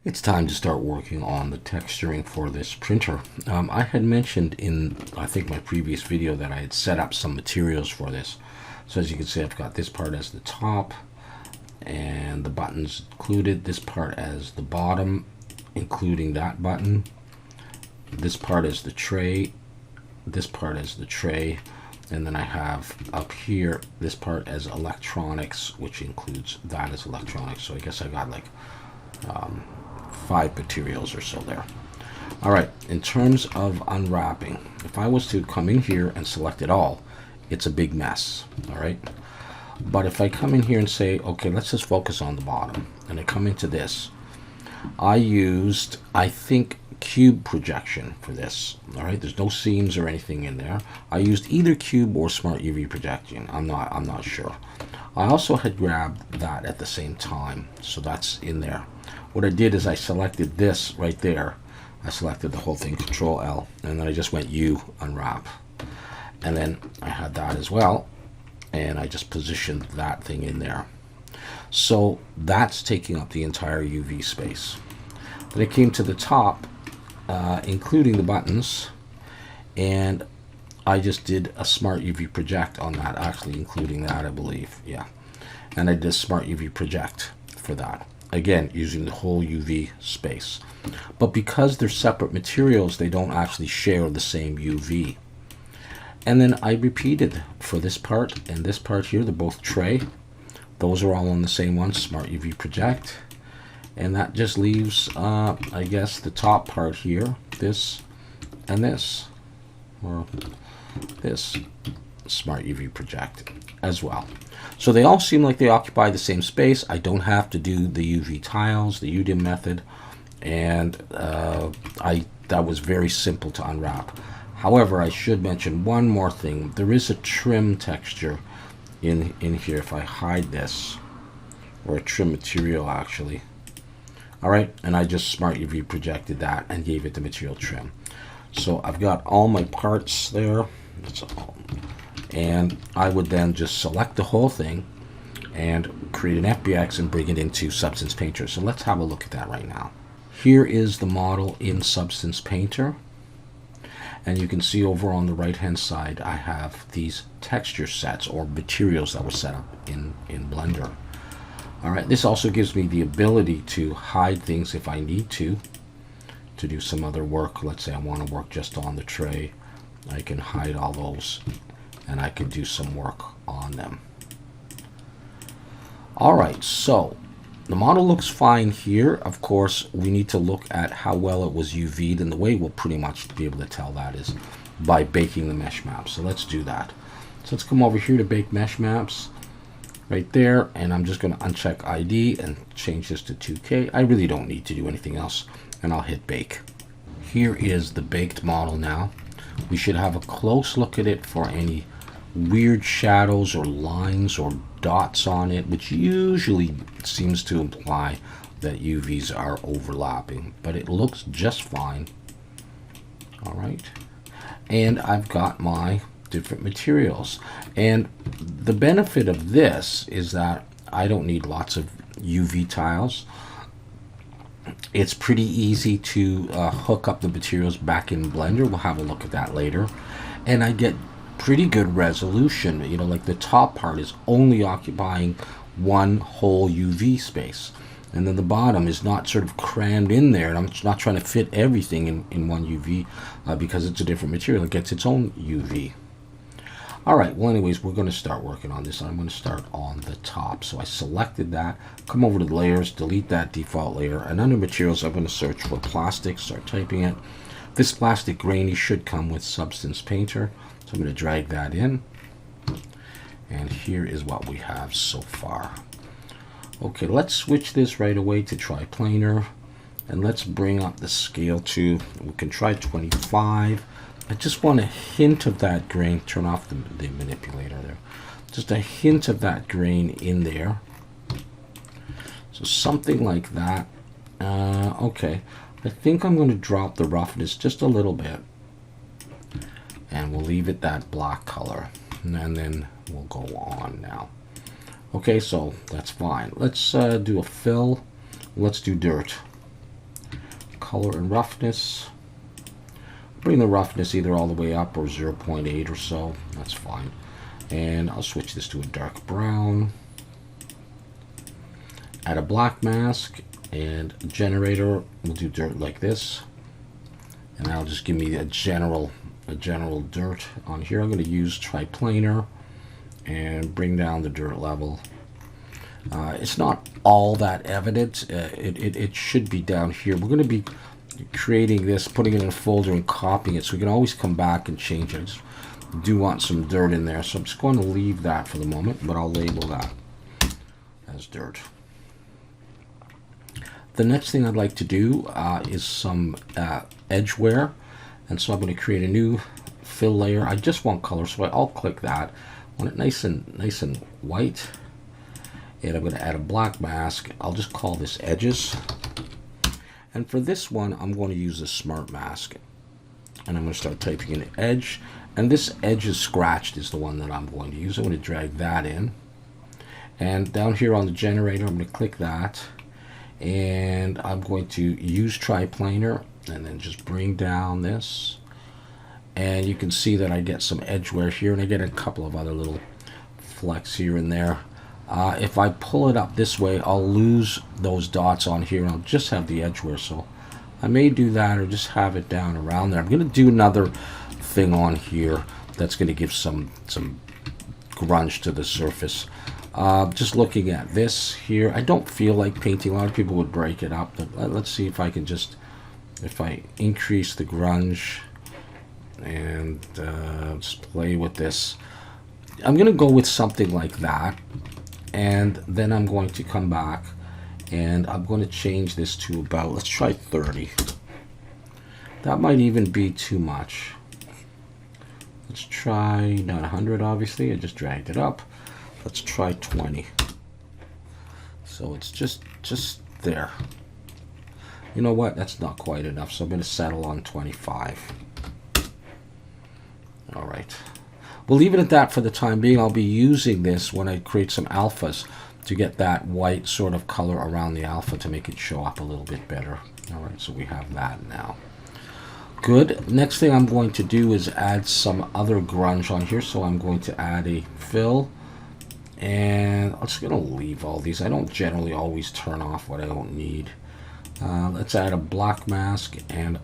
It's time to start working on the texturing for this printer. I had mentioned in, I think, my previous video that I had set up some materials for this. So as you can see, I've got this part as the top and the buttons included, this part as the bottom, including that button, this part as the tray, this part as the tray, and then I have up here this part as electronics, which includes that as electronics. So I guess I got like 5 materials or so there. All right, in terms of unwrapping, if I was to come in here and select it all, it's a big mess. All right, but if I come in here and say, okay, let's just focus on the bottom, and I come into this, I used, I think, cube projection for this. All right, there's no seams or anything in there. I used either cube or smart UV projection. I'm not sure. I also had grabbed that at the same time, so that's in there. What I did is I selected this right there. I selected the whole thing, Control L, and then I just went U, unwrap. And then I had that as well, and I just positioned that thing in there. So that's taking up the entire UV space. Then I came to the top, including the buttons, and I just did a smart UV project on that, actually including that, I believe. Yeah, and I did smart UV project for that, again using the whole UV space. But because they're separate materials, they don't actually share the same UV. And then I repeated for this part and this part here. They're both tray, those are all on the same one, smart UV project. And that just leaves I guess the top part here, this and this, or this, smart UV project as well. So they all seem like they occupy the same space. I don't have to do the UV tiles, the UDIM method, and that was very simple to unwrap. However, I should mention one more thing. There is a trim texture in here. If I hide this, or a trim material actually, all right, and I just smart UV projected that and gave it the material trim. So I've got all my parts there. That's all. And I would then just select the whole thing and create an FBX and bring it into Substance Painter. So let's have a look at that right now. Here is the model in Substance Painter. And you can see over on the right hand side, I have these texture sets or materials that were set up in Blender. All right, this also gives me the ability to hide things if I need to do some other work. Let's say I want to work just on the tray. I can hide all those and I can do some work on them. All right, so the model looks fine here. Of course, we need to look at how well it was UV'd, and the way we'll pretty much be able to tell that is by baking the mesh map. So let's do that. So let's come over here to bake mesh maps right there, and I'm just going to uncheck ID and change this to 2K. I really don't need to do anything else, and I'll hit bake. Here is the baked model now. We should have a close look at it for any weird shadows or lines or dots on it, which usually seems to imply that UVs are overlapping, but it looks just fine. All right, and I've got my different materials, and the benefit of this is that I don't need lots of UV tiles. It's pretty easy to hook up the materials back in Blender. We'll have a look at that later, and I get pretty good resolution. You know, like the top part is only occupying one whole UV space, and then the bottom is not sort of crammed in there, and I'm not trying to fit everything in one UV because it's a different material. It gets its own UV. All right, well anyways, we're going to start working on this. I'm going to start on the top. So I selected that, come over to the layers, delete that default layer, and under materials I'm going to search for plastic, start typing it. This plastic grainy should come with Substance Painter, so I'm going to drag that in, and here is what we have so far. Okay, let's switch this right away to triplanar, and let's bring up the scale to, we can try 25. I just want a hint of that grain. Turn off the manipulator there. Just a hint of that grain in there. So something like that. Okay, I think I'm going to drop the roughness just a little bit, and we'll leave it that black color, and then we'll go on now. Okay, so that's fine. Let's do a fill. Let's do dirt. color and roughness. Bring the roughness either all the way up or 0.8 or so. That's fine. And I'll switch this to a dark brown. Add a black mask and a generator. We'll do dirt like this. And that'll just give me a general dirt on here. I'm going to use triplanar and bring down the dirt level. It's not all that evident. It should be down here. We're going to be creating this, putting it in a folder and copying it, so we can always come back and change it. I just do want some dirt in there, so I'm just going to leave that for the moment, but I'll label that as dirt. The next thing I'd like to do is some edge wear, and so I'm going to create a new fill layer. I just want color, so I'll click that. I want it nice and white, and I'm going to add a black mask. I'll just call this edges. And for this one, I'm going to use a smart mask. And I'm going to start typing in edge. And this edge is scratched is the one that I'm going to use. I'm going to drag that in. And down here on the generator, I'm going to click that. And I'm going to use triplanar and then just bring down this. And you can see that I get some edge wear here, and I get a couple of other little flecks here and there. If I pull it up this way, I'll lose those dots on here, and I'll just have the edge wear. So I may do that or just have it down around there. I'm going to do another thing on here that's going to give some grunge to the surface. Just looking at this here, I don't feel like painting. A lot of people would break it up, but let's see if I can just, if I increase the grunge and just play with this. I'm going to go with something like that. And then I'm going to come back and I'm going to change this to about, let's try 30. That might even be too much. Let's try, not 100 obviously, I just dragged it up. Let's try 20. So it's just there. You know what, that's not quite enough, so I'm going to settle on 25. All right. We'll leave it at that for the time being. I'll be using this when I create some alphas to get that white sort of color around the alpha to make it show up a little bit better. All right, so we have that now. Good. Next thing I'm going to do is add some other grunge on here. So I'm going to add a fill. And I'm just going to leave all these. I don't generally always turn off what I don't need. Let's add a black mask and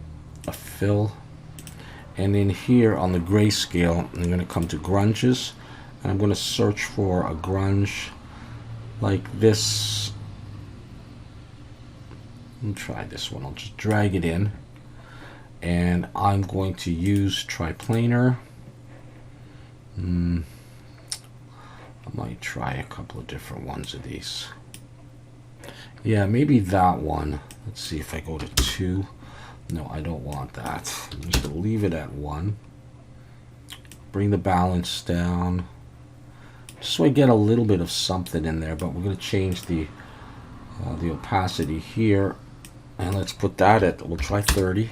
a fill. And in here on the grayscale, I'm going to come to grunges, and I'm going to search for a grunge like this. Let me try this one. I'll just drag it in, and I'm going to use triplanar. I might try a couple of different ones of these. Yeah, maybe that one. Let's see if I go to 2. No, I don't want that. I'm just going to leave it at 1. Bring the balance down. Just so I get a little bit of something in there, but we're going to change the opacity here. And let's put that at, we'll try 30.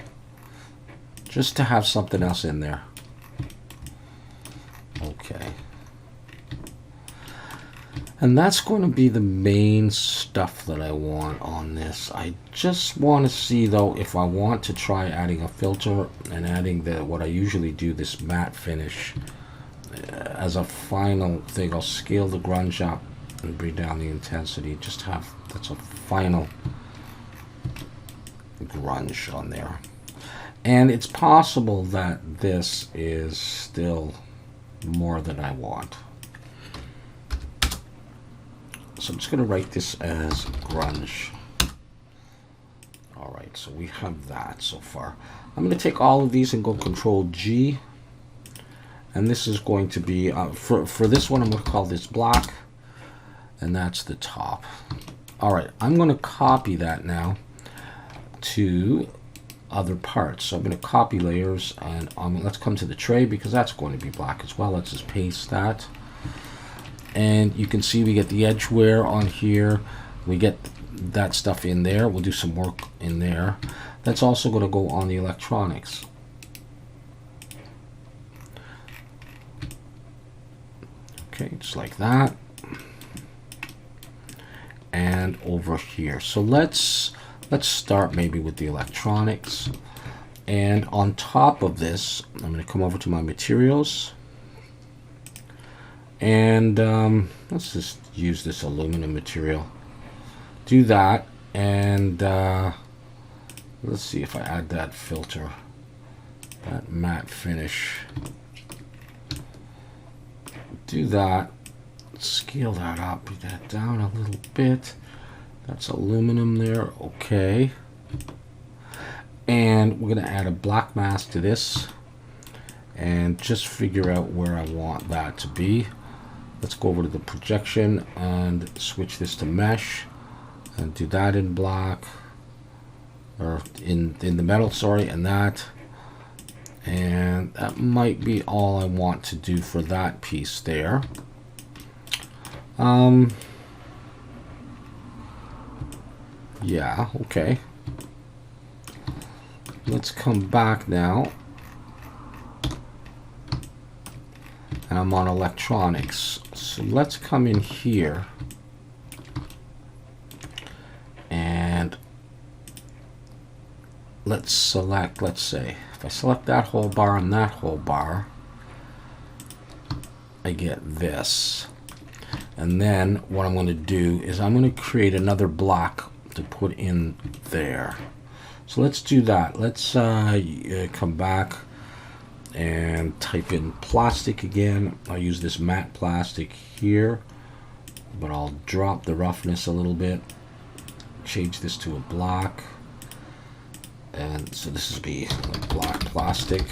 Just to have something else in there. Okay. And that's going to be the main stuff that I want on this. I just want to see though if I want to try adding a filter and adding what I usually do, this matte finish as a final thing. I'll scale the grunge up and bring down the intensity. Just have, that's a final grunge on there. And it's possible that this is still more than I want. So I'm just going to write this as grunge. All right, so we have that so far. I'm going to take all of these and go Control G. And this is going to be, for this one, I'm going to call this black. And that's the top. All right, I'm going to copy that now to other parts. So I'm going to copy layers, and let's come to the tray because that's going to be black as well. Let's just paste that. And you can see we get the edge wear on here. We get that stuff in there. We'll do some work in there. That's also going to go on the electronics. Okay, just like that. And over here. So let's let's start maybe with the electronics. And on top of this, I'm going to come over to my materials. And let's just use this aluminum material. Do that. And let's see if I add that filter, that matte finish. Do that. Scale that up, put that down a little bit. That's aluminum there. Okay. And we're going to add a black mask to this and just figure out where I want that to be. Let's go over to the projection and switch this to mesh and do that in black, or in the metal, sorry, and that. And that might be all I want to do for that piece there. Yeah, okay. Let's come back now. And I'm on electronics. So let's come in here. And let's select, let's say, if I select that whole bar and that whole bar, I get this. And then what I'm going to do is I'm going to create another block to put in there. So let's do that. Let's come back and type in plastic again. I'll use this matte plastic here, but I'll drop the roughness a little bit. Change this to a black. And so this will be like black plastic.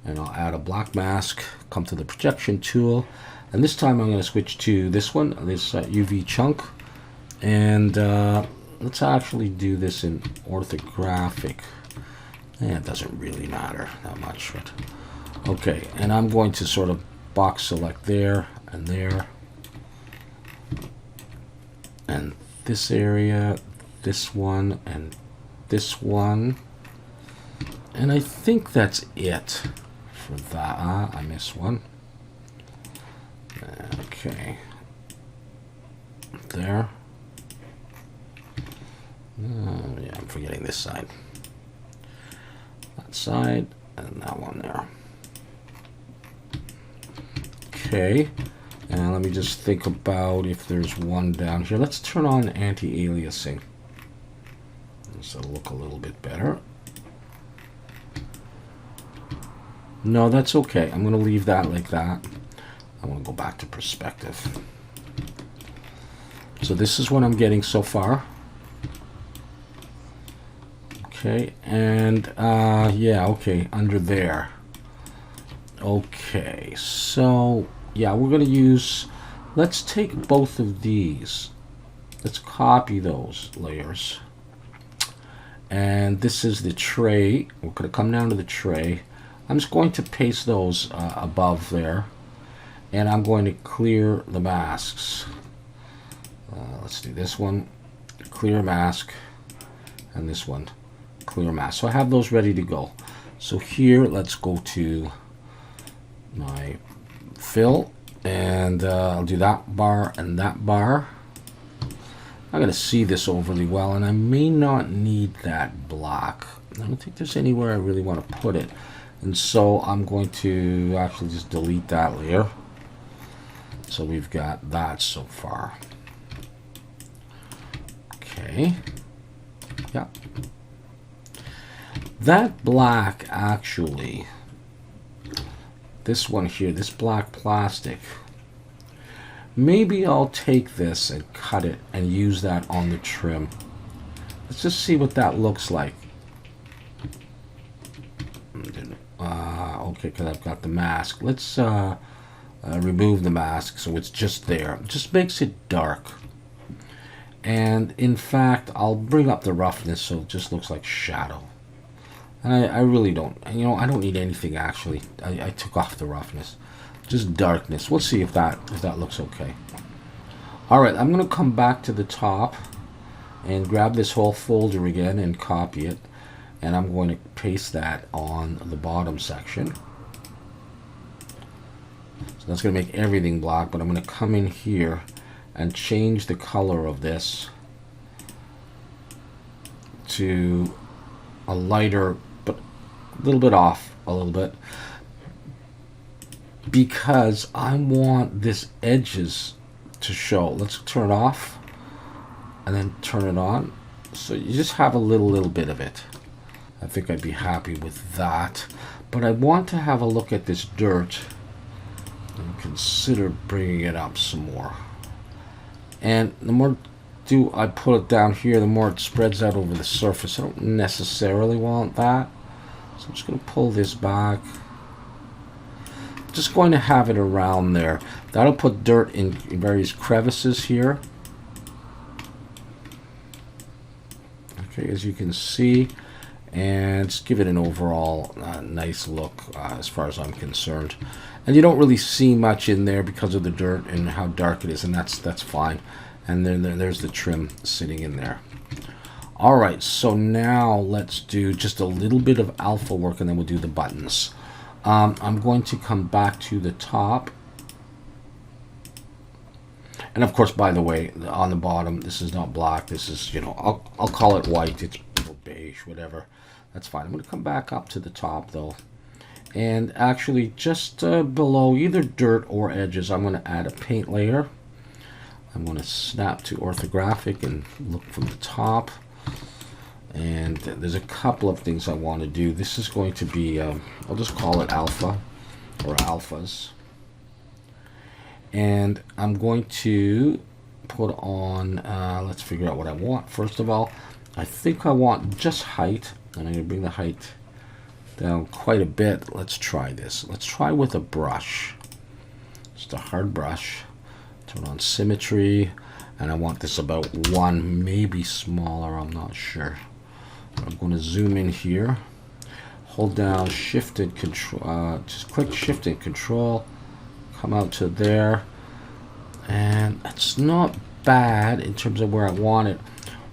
And I'll add a black mask, come to the projection tool. And this time I'm going to switch to this one, this UV chunk. And let's actually do this in orthographic. It doesn't really matter that much, but okay. And I'm going to sort of box select there and there, and this area, this one, and this one. And I think that's it for that. I missed one. Okay. There. Yeah, I'm forgetting this side. That side and that one there. Okay. And let me just think about if there's one down here. Let's turn on anti-aliasing. This will look a little bit better. No, that's okay. I'm going to leave that like that. I want to go back to perspective. So this is what I'm getting so far. Okay, and yeah, okay, under there. Okay, so yeah, we're going to use, let's take both of these. Let's copy those layers. And this is the tray. We're going to come down to the tray. I'm just going to paste those above there. And I'm going to clear the masks. Let's do this one, clear mask, and this one, clear mask. So I have those ready to go. So here, let's go to my fill, and I'll do that bar and that bar. I'm going to see this overly well, and I may not need that block. I don't think there's anywhere I really want to put it. And so I'm going to actually just delete that layer. So we've got that so far. Okay. Yeah. That black actually, this one here, this black plastic, maybe I'll take this and cut it and use that on the trim. Let's just see what that looks like. Okay, because I've got the mask. Let's remove the mask so it's just there. It just makes it dark. And in fact, I'll bring up the roughness so it just looks like shadow. And I really don't, you know, I don't need anything actually. I took off the roughness. Just darkness. We'll see if that looks okay. Alright, I'm going to come back to the top and grab this whole folder again and copy it. And I'm going to paste that on the bottom section. So that's going to make everything black, but I'm going to come in here and change the color of this to a lighter, but a little bit off, a little bit, because I want this edges to show. Let's turn it off and then turn it on. So you just have a little bit of it. I think I'd be happy with that. But I want to have a look at this dirt and consider bringing it up some more. And the more I put it down here, the more it spreads out over the surface. I don't necessarily want that. So I'm just going to pull this back. Just going to have it around there. That'll put dirt in various crevices here. Okay, as you can see, and just give it an overall nice look as far as I'm concerned. And you don't really see much in there because of the dirt and how dark it is, and that's fine. And then there's the trim sitting in there. All right, so now let's do just a little bit of alpha work, and then we'll do the buttons. I'm going to come back to the top. And of course, by the way, on the bottom, this is not black. This is, you know, I'll call it white. It's beige, whatever. That's fine. I'm going to come back up to the top, though. And actually, just below either dirt or edges, I'm going to add a paint layer. I'm going to snap to orthographic and look from the top. And there's a couple of things I want to do. This is going to be, I'll just call it alpha or alphas. And I'm going to put on, let's figure out what I want. First of all, I think I want just height. And I'm going to bring the height down quite a bit. Let's try this. Let's try with a brush. Just a hard brush. Turn on symmetry. And I want this about 1, maybe smaller. I'm not sure. I'm going to zoom in here. Hold down Shift and Control. Just click Shift and Control. Come out to there. And it's not bad in terms of where I want it.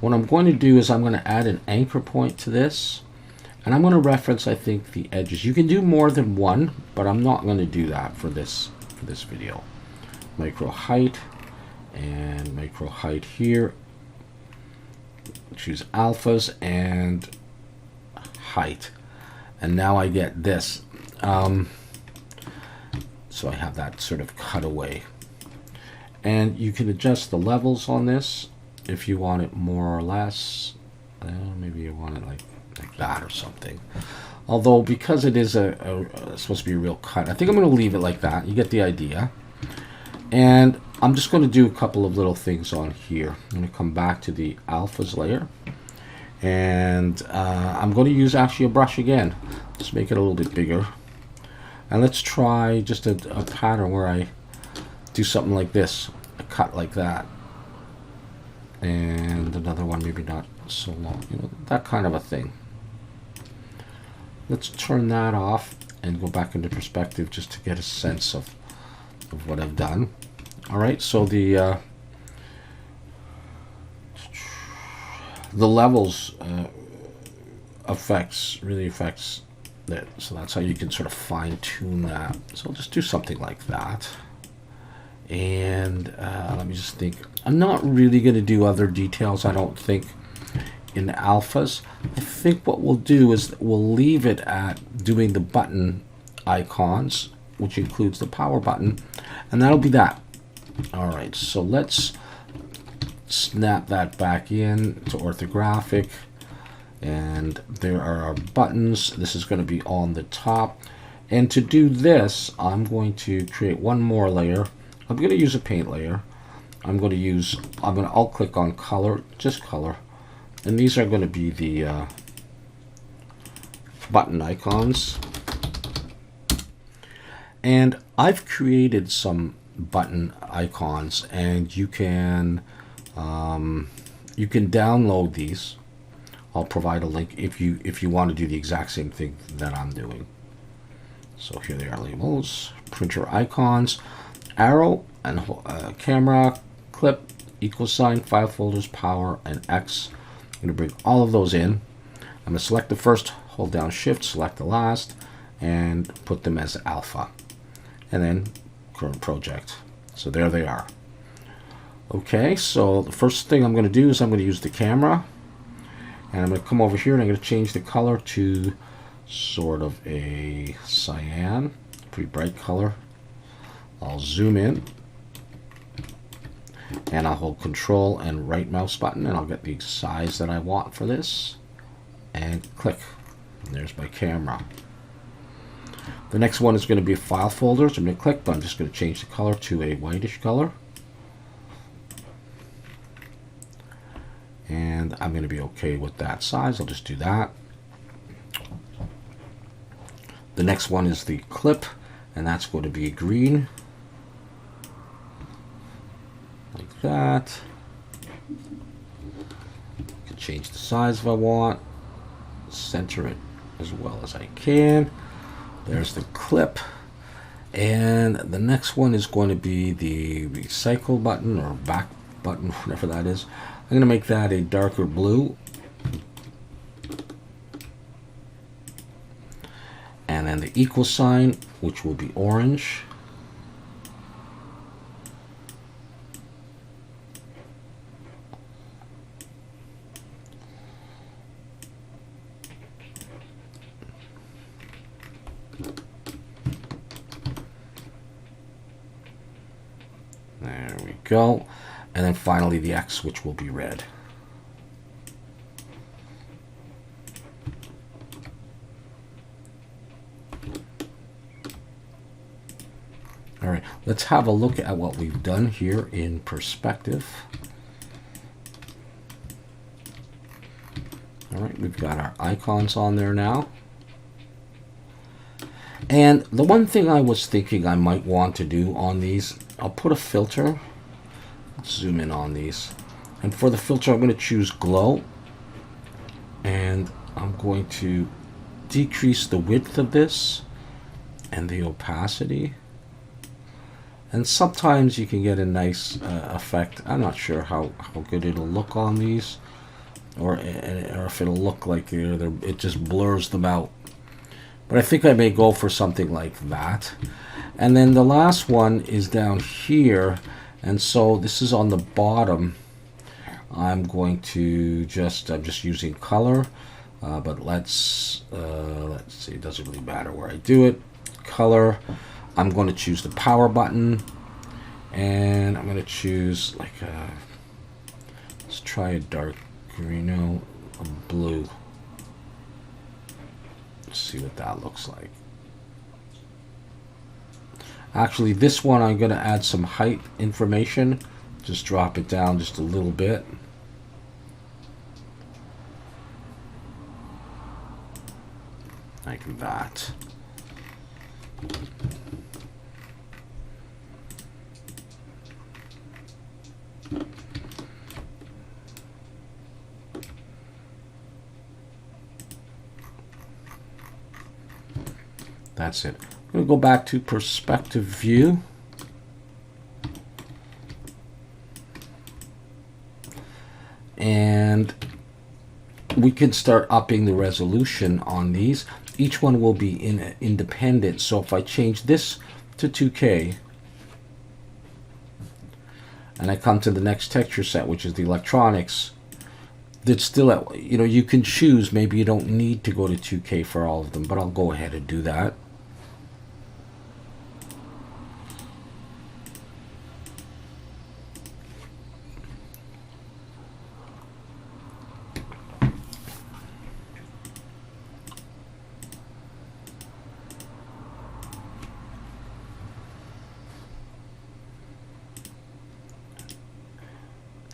What I'm going to do is I'm going to add an anchor point to this. And I'm going to reference, I think, the edges. You can do more than one, but I'm not going to do that for this video. Micro height and micro height here. Choose alphas and height. And now I get this. So I have that sort of cutaway. And you can adjust the levels on this if you want it more or less. Maybe you want it like that or something. Although because it is supposed to be a real cut, I think I'm going to leave it like that. You get the idea. And I'm just going to do a couple of little things on here. I'm going to come back to the alphas layer. And I'm going to use actually a brush again. Just make it a little bit bigger. And let's try just a pattern where I do something like this. A cut like that. And another one, maybe not so long. You know, that kind of a thing. Let's turn that off and go back into perspective just to get a sense of what I've done. All right, so the levels really affects it. So that's how you can sort of fine tune that. So I'll just do something like that. And let me just think. I'm not really going to do other details, I don't think, in the alphas. I think what we'll do is we'll leave it at doing the button icons, which includes the power button, and that'll be that. All right, so let's snap that back in to orthographic, and there are our buttons. This is going to be on the top, and to do this, I'm going to create one more layer. I'm going to use a paint layer. I'm going to alt click on color, just color, and these are going to be the button icons. And I've created some button icons, and you can download these. I'll provide a link if you want to do the exact same thing that I'm doing. So here they are: labels, printer icons, arrow, and camera, clip, =, file folders, power, and X. I'm going to bring all of those in. I'm going to select the first, hold down Shift, select the last, and put them as alpha. And then current project. So there they are. Okay, so the first thing I'm going to do is I'm going to use the camera, And I'm going to come over here and I'm going to change the color to sort of a cyan, pretty bright color. I'll zoom in and I'll hold Control and right mouse button and I'll get the size that I want for this and click. And there's my camera. The next one is going to be file folders. I'm going to click, but I'm just going to change the color to a whitish color. And I'm going to be okay with that size. I'll just do that. The next one is the clip, and that's going to be green. Like that. I can change the size if I want. Center it as well as I can. There's the clip. And the next one is going to be the recycle button or back button, whatever that is. I'm going to make that a darker blue. And then the equal sign, which will be orange. There we go. And then finally the X, which will be red. All right, let's have a look at what we've done here in perspective. All right, we've got our icons on there now. And the one thing I was thinking I might want to do on these, I'll put a filter. Let's zoom in on these. And for the filter, I'm going to choose glow. And I'm going to decrease the width of this and the opacity. And sometimes you can get a nice effect. I'm not sure how good it'll look on these, or if it'll look like it just blurs them out. But I think I may go for something like that. And then the last one is down here, and so this is on the bottom. I'm going to I'm just using color, but let's see. It doesn't really matter where I do it. Color. I'm going to choose the power button, and I'm going to choose like let's try a dark green, no, a blue. Let's see what that looks like. Actually, this one I'm going to add some height information. Just drop it down just a little bit. Like that. That's it. I'm going to go back to perspective view. And we can start upping the resolution on these. Each one will be independent. So if I change this to 2K, and I come to the next texture set, which is the electronics, it's still at, you can choose. Maybe you don't need to go to 2K for all of them, but I'll go ahead and do that.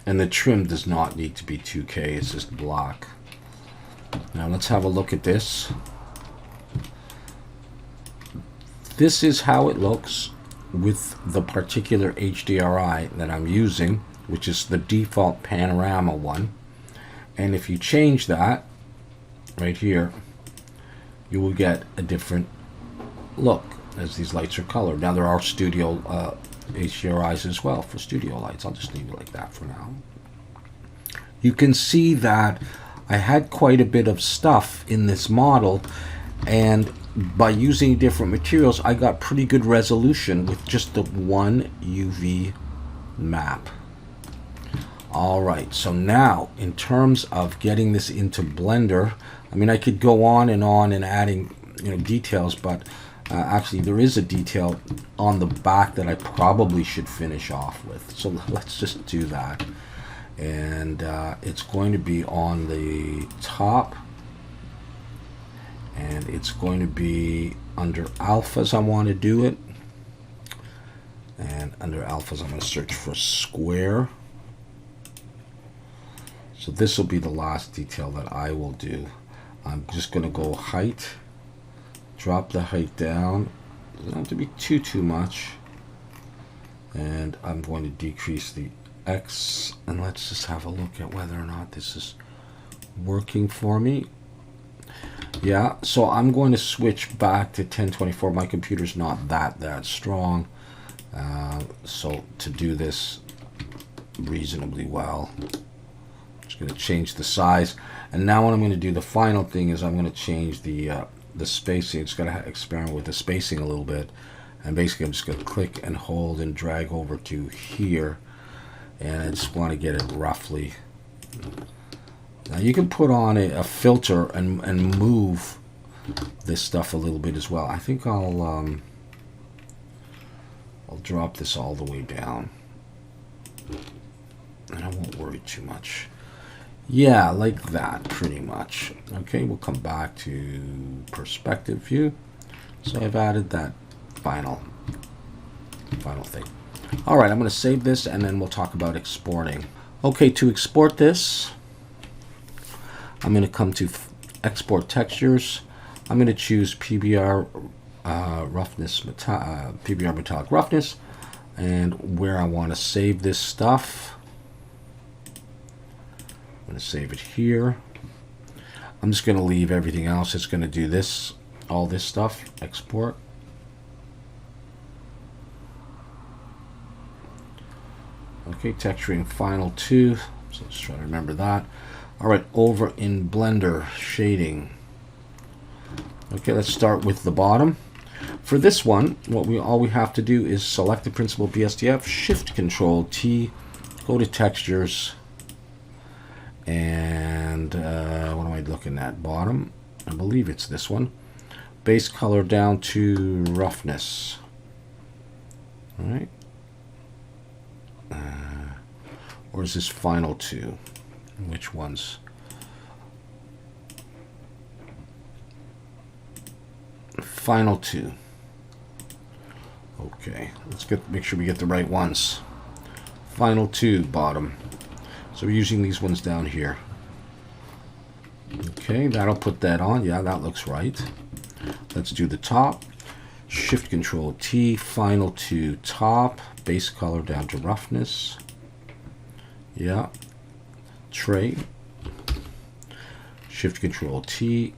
And the trim does not need to be 2K, it's just black. Now let's have a look at this. This is how it looks with the particular HDRI that I'm using, which is the default panorama one. And if you change that right here, you will get a different look as these lights are colored. Now there are studio HDRIs as well for studio lights. I'll just leave it like that for now. You can see that I had quite a bit of stuff in this model, and by using different materials I got pretty good resolution with just the one UV map. All right, so now in terms of getting this into Blender, I mean, I could go on and adding, details, but actually there is a detail on the back that I probably should finish off with. So let's just do that. And it's going to be on the top, and it's going to be under alphas. I want to do it, and under alphas I'm going to search for square. So this will be the last detail that I will do. I'm just going to go height, drop the height down. Doesn't have to be too much, and I'm going to decrease the X, and let's just have a look at whether or not this is working for me. Yeah, so I'm going to switch back to 1024. My computer's not that strong, so to do this reasonably well, I'm just going to change the size. And now what I'm going to do, the final thing is I'm going to change the spacing. It's going to experiment with the spacing a little bit, and basically I'm just going to click and hold and drag over to here, and I just want to get it roughly. Now you can put on a filter and move this stuff a little bit as well. I think I'll drop this all the way down, and I won't worry too much. Yeah, like that, pretty much. Okay, we'll come back to perspective view. So I've added that final thing. All right, I'm going to save this, and then we'll talk about exporting. Okay, to export this, I'm going to come to export textures. I'm going to choose PBR roughness, PBR metallic roughness, and where I want to save this stuff. I'm going to save it here. I'm just going to leave everything else. It's going to do this, all this stuff, export. Okay, texturing final 2. So let's try to remember that. All right, over in Blender, shading. Okay, let's start with the bottom. For this one, all we have to do is select the principled BSDF, Shift Control T, go to textures, and what am I looking at? Bottom, I believe it's this one. Base color down to roughness. All right. Or is this final 2? Which ones? Final 2. Okay, let's make sure we get the right ones. Final 2, bottom. So we're using these ones down here. Okay, that'll put that on. Yeah, that looks right. Let's do the top. Shift Control T, final 2, top. Base color down to roughness. Yeah. Tray. Shift Control T.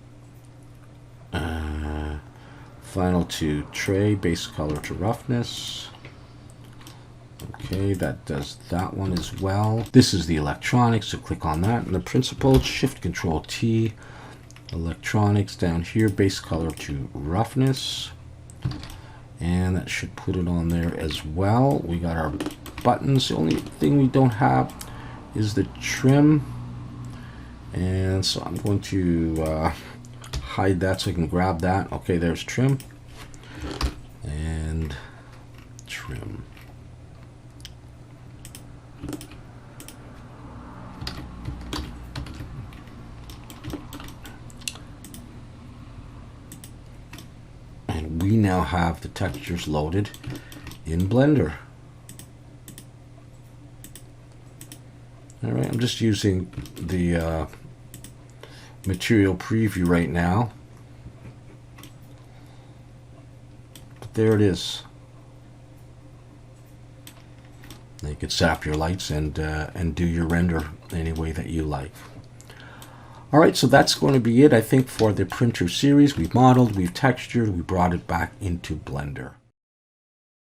Final 2, tray. Base color to roughness. Okay, that does that one as well. This is the electronics, so click on that. And the principled, Shift Control T, electronics down here, base color to roughness. And that should put it on there as well. We got our buttons. The only thing we don't have is the trim. And so I'm going to hide that so I can grab that. Okay, there's trim. And trim. And we now have the textures loaded in Blender. All right, I'm just using the material preview right now. But there it is. Now you can set up your lights and do your render any way that you like. All right, so that's going to be it, I think, for the printer series. We've modeled, we've textured, we brought it back into Blender.